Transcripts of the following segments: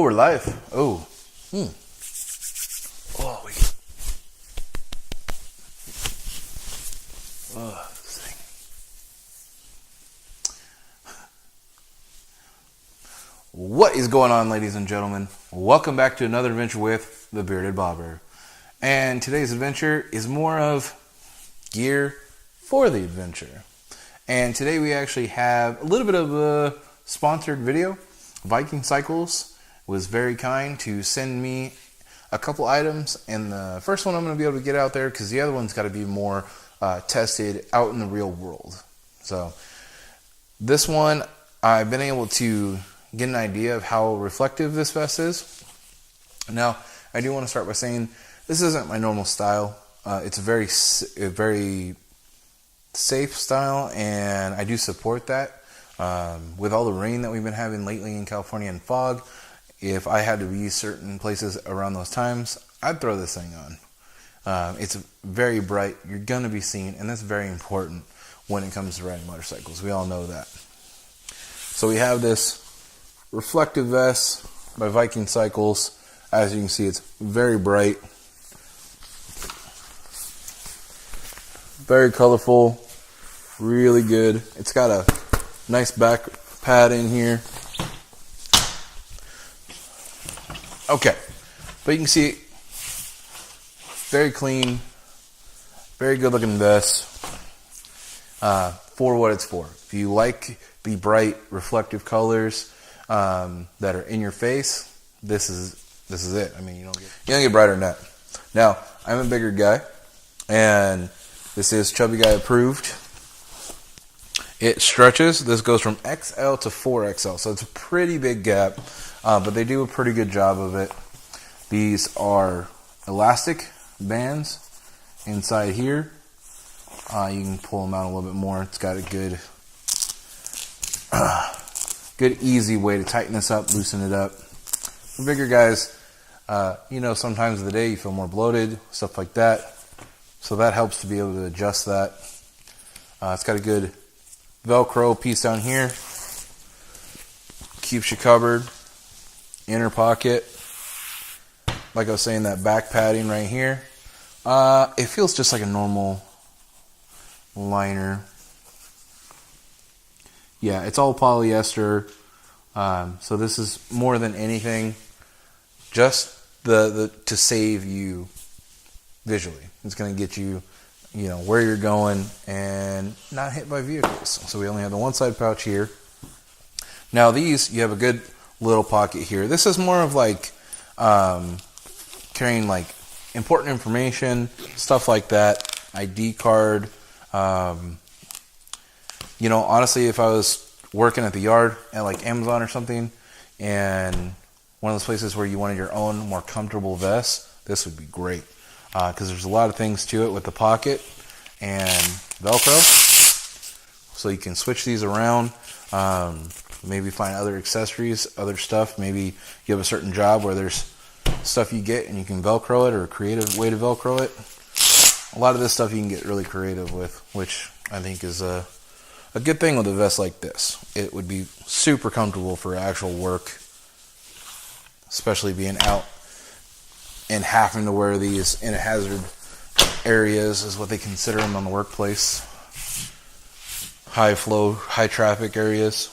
Oh, we're live. Oh. Oh, this thing. What is going on, ladies and gentlemen? Welcome back to another adventure with the Bearded Bobber. And today's adventure is more of gear for the adventure. And today we actually have a little bit of a sponsored video. Viking Cycles was very kind to send me a couple items, and the first one I'm going to be able to get out there because the other one's got to be more tested out in the real world. So this one, I've been able to get an idea of how reflective this vest is. Now, I do want to start by saying this isn't my normal style. It's a very safe style, and I do support that. With all the rain that we've been having lately in California and fog, if I had to be certain places around those times, I'd throw this thing on. It's very bright. You're going to be seen, and that's very important when it comes to riding motorcycles. We all know that. So we have this reflective vest by Viking Cycles. As you can see, it's very bright, very colorful, really good. It's got a nice back pad in here. Okay, but you can see very clean, very good looking vest for what it's for. If you like the bright reflective colors that are in your face, this is it. I mean, you don't get brighter than that. Now, I'm a bigger guy, and this is Chubby Guy approved. It stretches. This goes from XL to 4XL, so it's a pretty big gap, but they do a pretty good job of it. These are elastic bands inside here. You can pull them out a little bit more. It's got a good easy way to tighten this up, loosen it up. For bigger guys, sometimes of the day you feel more bloated, stuff like that. So that helps to be able to adjust that. It's got a good Velcro piece down here. Keeps you covered. Inner pocket. Like I was saying, that back padding right here. It feels just like a normal liner. Yeah, it's all polyester. So this is more than anything just to save you visually. It's going to get you where you're going and not hit by vehicles. So we only have the one side pouch here. Now these, you have a good little pocket here. This is more of like carrying like important information, stuff like that, ID card. Honestly, if I was working at the yard at like Amazon or something, and one of those places where you wanted your own more comfortable vest, this would be great. Because there's a lot of things to it with the pocket and Velcro. So you can switch these around, maybe find other accessories, other stuff. Maybe you have a certain job where there's stuff you get and you can Velcro it, or a creative way to Velcro it. A lot of this stuff you can get really creative with, which I think is a good thing with a vest like this. It would be super comfortable for actual work, especially being out and having to wear these in hazard areas is what they consider them on the workplace. High flow, high traffic areas.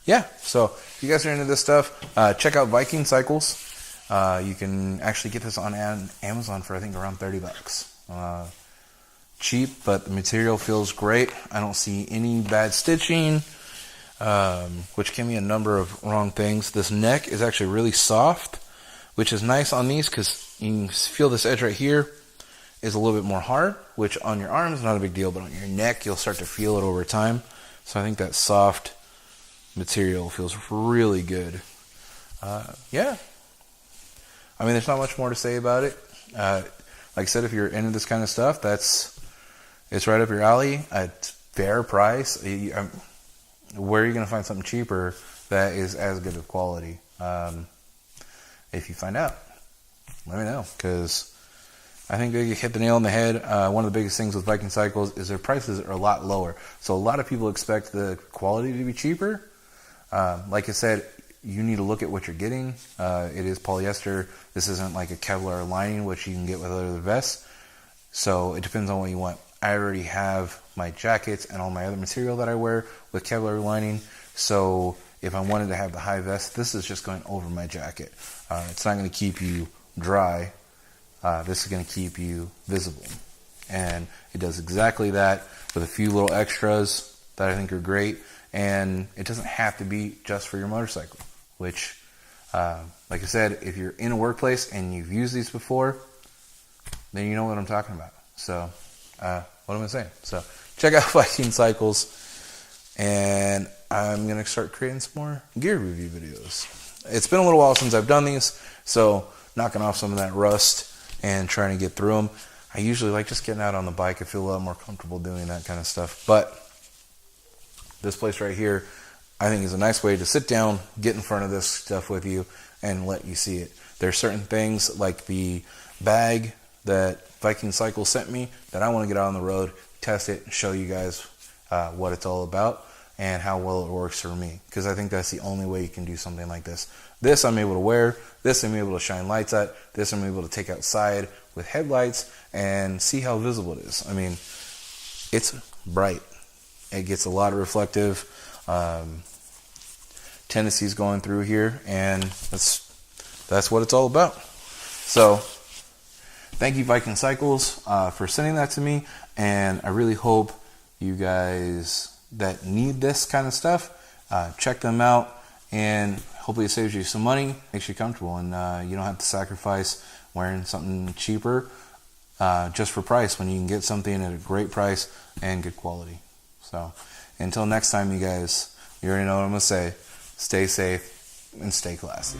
Yeah, so if you guys are into this stuff, check out Viking Cycles. You can actually get this on Amazon for I think around $30. Cheap, but the material feels great. I don't see any bad stitching, which can be a number of wrong things. This neck is actually really soft, which is nice on these because you can feel this edge right here is a little bit more hard, which on your arm is not a big deal, but on your neck you'll start to feel it over time. So I think that soft material feels really good. Yeah. I mean, there's not much more to say about it. Like I said, if you're into this kind of stuff, it's right up your alley at fair price. Where are you going to find something cheaper that is as good of quality? If you find out, let me know, because I think they hit the nail on the head. One of the biggest things with Viking Cycles is their prices are a lot lower. So a lot of people expect the quality to be cheaper. Like I said, you need to look at what you're getting. It is polyester. This isn't like a Kevlar lining, which you can get with other vests. So it depends on what you want. I already have my jackets and all my other material that I wear with Kevlar lining. So if I wanted to have the high vest, this is just going over my jacket. It's not going to keep you dry. This is going to keep you visible. And it does exactly that with a few little extras that I think are great. And it doesn't have to be just for your motorcycle, which, like I said, if you're in a workplace and you've used these before, then you know what I'm talking about. So, what am I saying? So, check out Viking Cycles, and I'm going to start creating some more gear review videos. It's been a little while since I've done these, so knocking off some of that rust and trying to get through them. I usually like just getting out on the bike. I feel a lot more comfortable doing that kind of stuff. But this place right here, I think, is a nice way to sit down, get in front of this stuff with you, and let you see it. There's certain things like the bag that Viking Cycles sent me that I want to get out on the road, test it, and show you guys what it's all about and how well it works for me. Because I think that's the only way you can do something like this. This I'm able to wear. This I'm able to shine lights at. This I'm able to take outside with headlights and see how visible it is. I mean, it's bright. It gets a lot of reflective tendencies going through here, and that's what it's all about. So, thank you, Viking Cycles, for sending that to me, and I really hope you guys that need this kind of stuff, check them out, and hopefully it saves you some money, makes you comfortable, and you don't have to sacrifice wearing something cheaper just for price when you can get something at a great price and good quality. So, until next time, you guys, you already know what I'm going to say. Stay safe and stay classy.